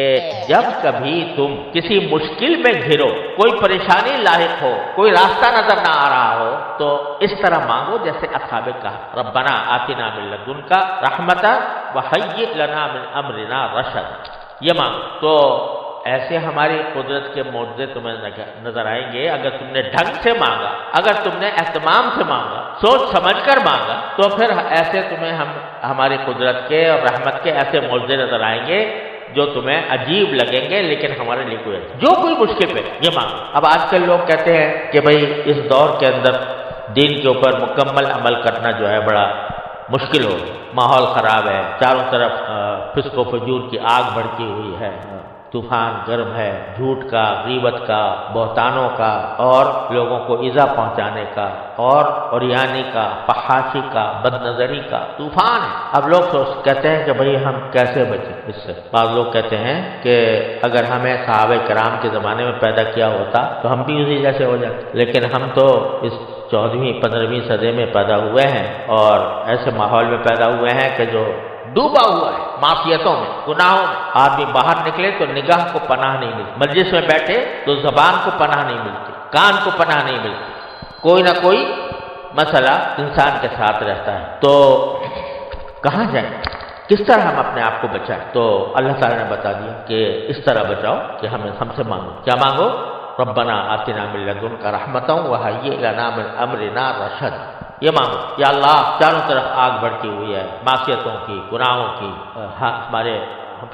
کہ جب کبھی تم کسی مشکل میں گھرو، کوئی پریشانی لاحق ہو، کوئی راستہ نظر نہ آ رہا ہو، تو اس طرح مانگو جیسے اصحاب کہف، ربنا آتنا من لدنک رحمۃ وہیئ لنا من امرنا رشد، یہ مانگو تو ایسے ہماری قدرت کے معجزے تمہیں نظر آئیں گے اگر تم نے ڈھنگ سے مانگا، اگر تم نے اہتمام سے مانگا، سوچ سمجھ کر مانگا، تو پھر ایسے تمہیں ہماری قدرت کے اور رحمت کے ایسے معجزے نظر آئیں گے جو تمہیں عجیب لگیں گے، لیکن ہمارے لیے کوئی مشکل پہ یہ مانگو۔ اب آج کل لوگ کہتے ہیں کہ بھئی اس دور کے اندر دین کے اوپر مکمل عمل کرنا جو ہے بڑا مشکل ہو، ماحول خراب ہے، چاروں طرف فسق و فجور کی آگ بھڑکی ہوئی ہے، طوفان گرم ہے، جھوٹ کا، غیبت کا، بہتانوں کا، اور لوگوں کو ایذا پہنچانے کا، اور عریانی کا، فحاشی کا، بد نظری کا طوفان ہے۔ اب لوگ کہتے ہیں کہ بھئی ہم کیسے بچیں اس سے۔ بعض لوگ کہتے ہیں کہ اگر ہمیں صحابہ کرام کے زمانے میں پیدا کیا ہوتا تو ہم بھی اسی جیسے ہو جاتے، لیکن ہم تو اس 14ویں 15ویں صدی میں پیدا ہوئے ہیں اور ایسے ماحول میں پیدا ہوئے ہیں کہ جو ڈوبا ہوا ہے معصیتوں میں، گناہوں میں۔ آدمی باہر نکلے تو نگاہ کو پناہ نہیں ملتی، مجلس میں بیٹھے تو زبان کو پناہ نہیں ملتی، کان کو پناہ نہیں ملتی، کوئی نہ کوئی مسئلہ انسان کے ساتھ رہتا ہے۔ تو کہاں جائیں، کس طرح ہم اپنے آپ کو بچائیں؟ تو اللہ تعالیٰ نے بتا دیا کہ اس طرح بچاؤ کہ ہم سے مانگو، کیا مانگو؟ ربنا آتنا من لدنک رحمۃ وہیئ لنا من امرنا رشد، یہ مانگو یا اللہ چاروں طرف آگ بھڑکی ہوئی ہے معصیتوں کی، گناہوں کی، ہمارے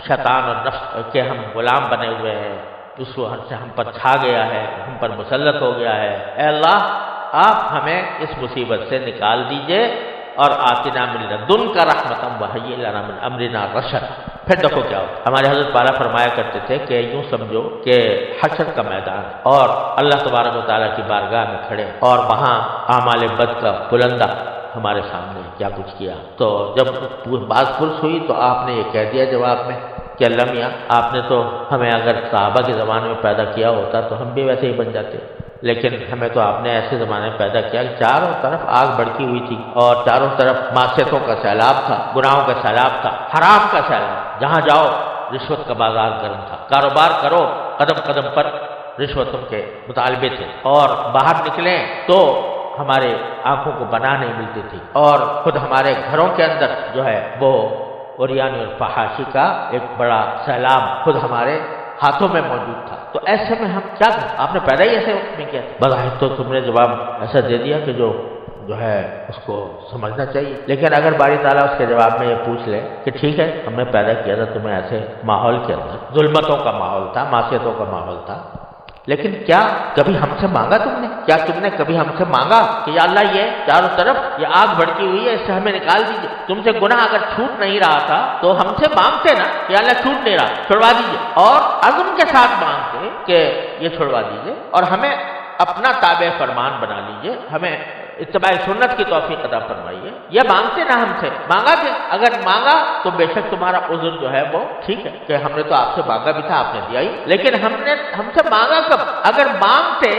شیطان اور نفس کے ہم غلام بنے ہوئے ہیں، اس وقت سے ہم پر چھا گیا ہے، ہم پر مسلط ہو گیا ہے، اے اللہ آپ ہمیں اس مصیبت سے نکال دیجئے، اور آتنا من لدنک رحمۃ وہیئ لنا من امرنا رشد۔ پھر دیکھو کیا ہو، ہمارے حضرت پالا فرمایا کرتے تھے کہ یوں سمجھو کہ حشر کا میدان اور اللہ تبارک و تعالیٰ کی بارگاہ میں کھڑے، اور وہاں اعمال بد کا بلندہ ہمارے سامنے کیا کچھ کیا۔ تو جب بات پرس ہوئی تو آپ نے یہ کہہ دیا جواب میں کہ اللہ میاں آپ نے تو ہمیں اگر صحابہ کے زمانے میں پیدا کیا ہوتا تو ہم بھی ویسے ہی بن جاتے، لیکن ہمیں تو آپ نے ایسے زمانے میں پیدا کیا کہ چاروں طرف آگ بھڑکی ہوئی تھی اور چاروں طرف معصیتوں کا سیلاب تھا، گناہوں کا سیلاب تھا، حرام کا سیلاب، جہاں جاؤ رشوت کا بازار گرم تھا، کاروبار کرو قدم قدم پر رشوتوں کے مطالبے تھے، اور باہر نکلیں تو ہمارے آنکھوں کو پناہ نہیں ملتی تھی، اور خود ہمارے گھروں کے اندر جو ہے وہ عریانی اور فحاشی کا ایک بڑا سیلاب خود ہمارے ہاتھوں میں موجود تھا۔ تو ایسے میں ہم کیا کریں؟ آپ نے پیدا ہی ایسے وقت میں کیا؟ بظاہر تو تم نے جواب ایسا دے دیا کہ جو ہے اس کو سمجھنا چاہیے، لیکن اگر باری تعالیٰ اس کے جواب میں یہ پوچھ لے کہ ٹھیک ہے ہم نے پیدا کیا تھا تمہیں ایسے ماحول کے اندر، ظلمتوں کا ماحول تھا، معصیتوں کا ماحول تھا، لیکن کیا کبھی ہم سے مانگا تم نے؟ کیا تم نے کبھی ہم سے مانگا کہ یا اللہ یہ چاروں طرف یہ آگ بھڑکی ہوئی ہے، اس سے ہمیں نکال دیجیے؟ تم سے گناہ اگر چھوٹ نہیں رہا تھا تو ہم سے مانگتے نا کہ یا اللہ چھوٹ نہیں رہا، چھڑوا دیجیے، اور عزم کے ساتھ مانگتے کہ یہ چھڑوا دیجیے اور ہمیں اپنا تابع فرمان بنا لیجیے، ہمیں اتباع سنت کی توفیق عطا فرمائیے۔ یہ مانگتے نہ ہم سے، مانگا کہ اگر مانگا تو بے شک تمہارا عذر جو ہے وہ ٹھیک ہے کہ ہم نے تو آپ سے مانگا بھی تھا، آپ نے دیا ہی، لیکن ہم سے مانگا کب؟ اگر مانگتے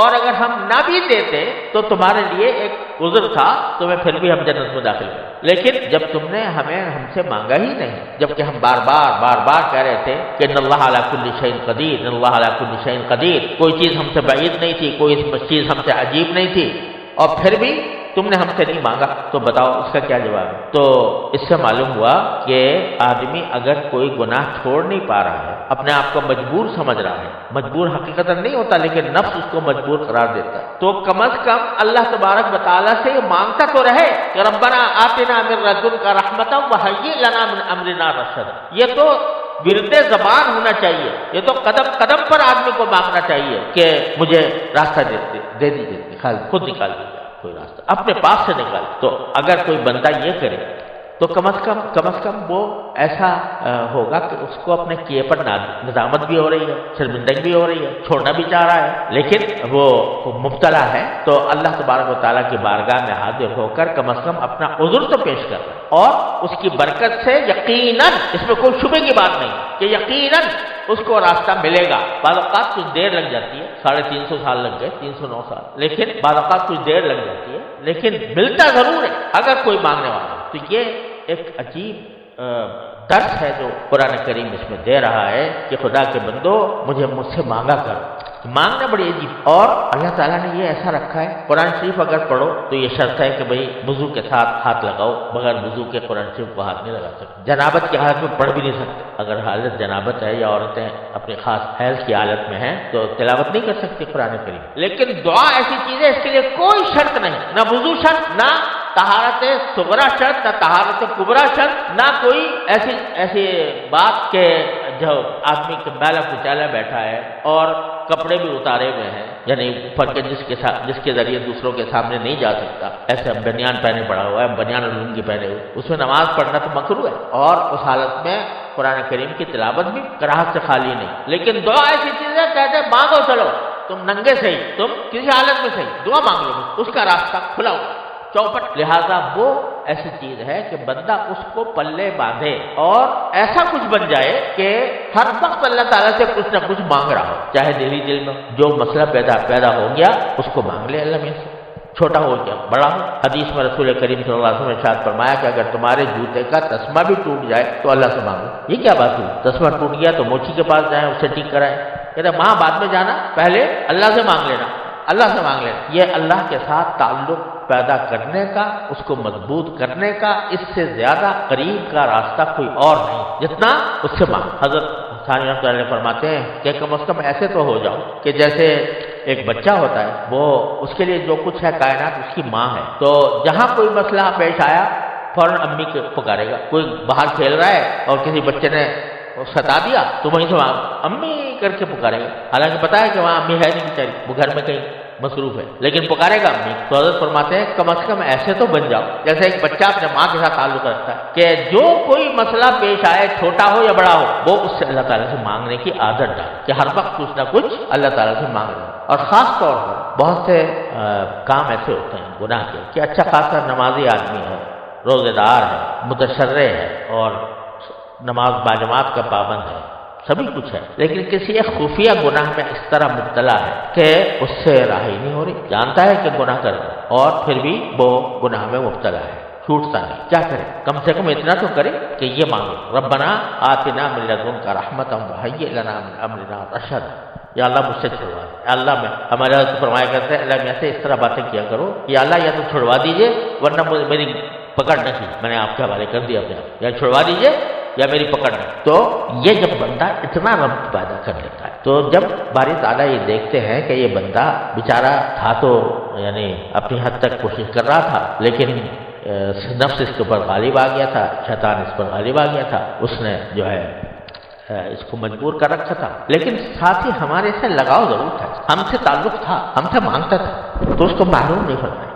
اور اگر ہم نہ بھی دیتے تو تمہارے لیے ایک عذر تھا، تمہیں پھر بھی ہم جنت میں داخل کریں، لیکن جب تم نے ہم سے مانگا ہی نہیں، جبکہ ہم بار بار کہہ رہے تھے کہ ان اللہ علی کل شیء قدیر، ان اللہ علی کل شیء قدیر، کوئی چیز ہم سے بعید نہیں تھی، کوئی چیز ہم سے عجیب نہیں تھی، اور پھر بھی تم نے ہم سے نہیں مانگا، تو بتاؤ اس کا کیا جواب ہے؟ تو اس سے معلوم ہوا کہ آدمی اگر کوئی گناہ چھوڑ نہیں پا رہا ہے، اپنے آپ کو مجبور سمجھ رہا ہے، مجبور حقیقتاً نہیں ہوتا لیکن نفس اس کو مجبور قرار دیتا ہے، تو کم از کم اللہ تبارک و تعالیٰ سے یہ مانگتا تو رہے کہ ربنا آتنا من لدنک رحمۃ وہیئ لنا من امرنا رشد۔ یہ تو ورد زبان ہونا چاہیے، یہ تو قدم قدم پر آدمی کو مانگنا چاہیے کہ مجھے راستہ دے دیجیے، خود نکال دیجیے کوئی راستہ اپنے پاس سے نکال۔ تو اگر کوئی بندہ یہ کرے تو کم از کم وہ ایسا ہوگا کہ اس کو اپنے کیے پر ندامت بھی ہو رہی ہے، شرمندگی بھی ہو رہی ہے، چھوڑنا بھی چاہ رہا ہے، لیکن وہ مبتلا ہے، تو اللہ تبارک و تعالیٰ کی بارگاہ میں حاضر ہو کر کم از کم اپنا عذر تو پیش کر رہا ہے، اور اس کی برکت سے یقیناً اس میں کوئی شبے کی بات نہیں کہ یقیناً اس کو راستہ ملے گا۔ بعض اوقات کچھ دیر لگ جاتی ہے، 350 سال لگ گئے، 309 سال، لیکن بعض اوقات کچھ دیر لگ جاتی ہے، لیکن ملتا ضرور ہے اگر کوئی مانگنے والا ہے۔ تو یہ ایک عجیب درس ہے جو قرآن کریم اس میں دے رہا ہے کہ خدا کے بندو مجھ سے مانگا کرو. مانگنا بڑی عجیب. اور اللہ تعالیٰ نے یہ ایسا رکھا ہے، قرآن شریف اگر پڑھو تو یہ شرط ہے کہ بھئی وضو کے ساتھ ہاتھ لگاؤ، بغیر وضو کے قرآن شریف کو ہاتھ نہیں لگا سکتے. جنابت کی حالت میں پڑھ بھی نہیں سکتے. اگر حالت جنابت ہے یا عورتیں اپنی خاص حیض کی حالت میں ہیں تو تلاوت نہیں کر سکتی قرآن کریم. لیکن دعا ایسی چیز ہے، اس کے لیے کوئی شرط نہیں، نہ وضو شرط، نہ طہارت صغرا شرط، نہ طہارت کبرا شرط، نہ کوئی ایسی بات کہ جو آدمی کے بیلا کچالا بیٹھا ہے اور کپڑے بھی اتارے ہوئے ہیں، یعنی اوپر کے جس کے ذریعے دوسروں کے سامنے نہیں جا سکتا، ایسے بنیان پہنے پڑا ہوا ہے، بنیان اور لنگی پہنے ہوئے، اس میں نماز پڑھنا تو مکروہ ہے. اور اس حالت میں قرآن کریم کی تلاوت بھی کراہت سے خالی نہیں. لیکن دعا ایسی چیز ہے، کہتے ہیں مانگو چلو، تم ننگے سے ہی، تم کسی حالت میں سے ہی دعا مانگ لو، اس کا راستہ کھلا ہوا چوپٹ. لہذا وہ ایسی چیز ہے کہ بندہ اس کو پلے باندھے اور ایسا کچھ بن جائے کہ ہر وقت اللہ تعالیٰ سے کچھ نہ کچھ مانگ رہا ہو، چاہے دلی دل میں جو مسئلہ پیدا ہو گیا اس کو مانگ لے اللہ میں سے، چھوٹا ہو گیا بڑا ہو. حدیث میں رسول کریم صلی اللہ علیہ وسلم نے ارشاد فرمایا کہ اگر تمہارے جوتے کا تسمہ بھی ٹوٹ جائے تو اللہ سے مانگو. یہ کیا بات ہوئی؟ تسمہ ٹوٹ گیا تو موچی کے پاس جائیں، اسے ٹھیک کرائیں. کہتے وہاں بعد میں جانا، پہلے اللہ سے مانگ لینا، اللہ سے مانگ لینا. یہ اللہ کے ساتھ تعلق پیدا کرنے کا، اس کو مضبوط کرنے کا اس سے زیادہ قریب کا راستہ کوئی اور نہیں جتنا اس سے مانگ. حضرت ثانی رحمۃ اللہ علیہ فرماتے ہیں کہ کم از کم ایسے تو ہو جاؤ کہ جیسے ایک بچہ ہوتا ہے، وہ اس کے لیے جو کچھ ہے کائنات اس کی ماں ہے، تو جہاں کوئی مسئلہ پیش آیا فوراً امی کو پکارے گا. کوئی باہر کھیل رہا ہے اور کسی بچے نے ستا دیا تو وہیں سے وہاں امی کر کے پکارے گا، حالانکہ پتا ہے کہ وہاں امی ہے نہیں بیچاری، وہ گھر میں کہیں مصروف ہے، لیکن پکارے گا امی. تو حضرت فرماتے ہیں کم از کم ایسے تو بن جاؤ جیسے ایک بچہ اپنے ماں کے ساتھ تعلق رکھتا ہے کہ جو کوئی مسئلہ پیش آئے چھوٹا ہو یا بڑا ہو وہ اس سے اللہ تعالیٰ سے مانگنے کی عادت ڈال، کہ ہر وقت کچھ نہ کچھ اللہ تعالیٰ سے مانگ رہے. اور خاص طور پر بہت سے کام ایسے ہوتے ہیں گناہ کے کہ اچھا خاصا نمازی آدمی ہے، روزے دار ہے، متشرع ہے اور نماز باجماعت کا پابند ہے، سبھی کچھ ہے، لیکن کسی ایک خفیہ گناہ میں اس طرح مبتلا ہے کہ اس سے راہی نہیں ہو رہی. جانتا ہے کہ گناہ کر رہا ہے اور پھر بھی وہ گناہ میں مبتلا ہے، چھوٹتا نہیں. کیا کرے؟ کم سے کم اتنا تو کرے کہ یہ مانگے ربنا آتنا من لدنک رحمۃ وہیئ لنا من امرنا رشدا. یا اللہ مجھ سے چھڑوا دے. اللہ میں ہمارے حضرت فرمایا کرتے ہیں اللہ میں سے اس طرح باتیں کیا کرو کہ اللہ یا تو چھڑوا دیجئے ورنہ میری پکڑ نہیں، میں نے آپ کے حوالے کر دیا اپنے آپ، یا چھڑوا دیجئے یا میری پکڑ نہیں. تو یہ جب بندہ اتنا ربط پیدا کر لیتا ہے تو جب باری تعالیٰ یہ دیکھتے ہیں کہ یہ بندہ بیچارہ تھا تو یعنی اپنی حد تک کوشش کر رہا تھا لیکن نفس اس کے اوپر غالب آ گیا تھا، شیطان اس پر غالب آ گیا تھا، اس نے جو ہے اس کو مجبور کر رکھا تھا، لیکن ساتھ ہی ہمارے سے لگاؤ ضرور تھا، ہم سے تعلق تھا، ہم سے مانگتا تھا، تو اس کو معلوم نہیں پڑتا.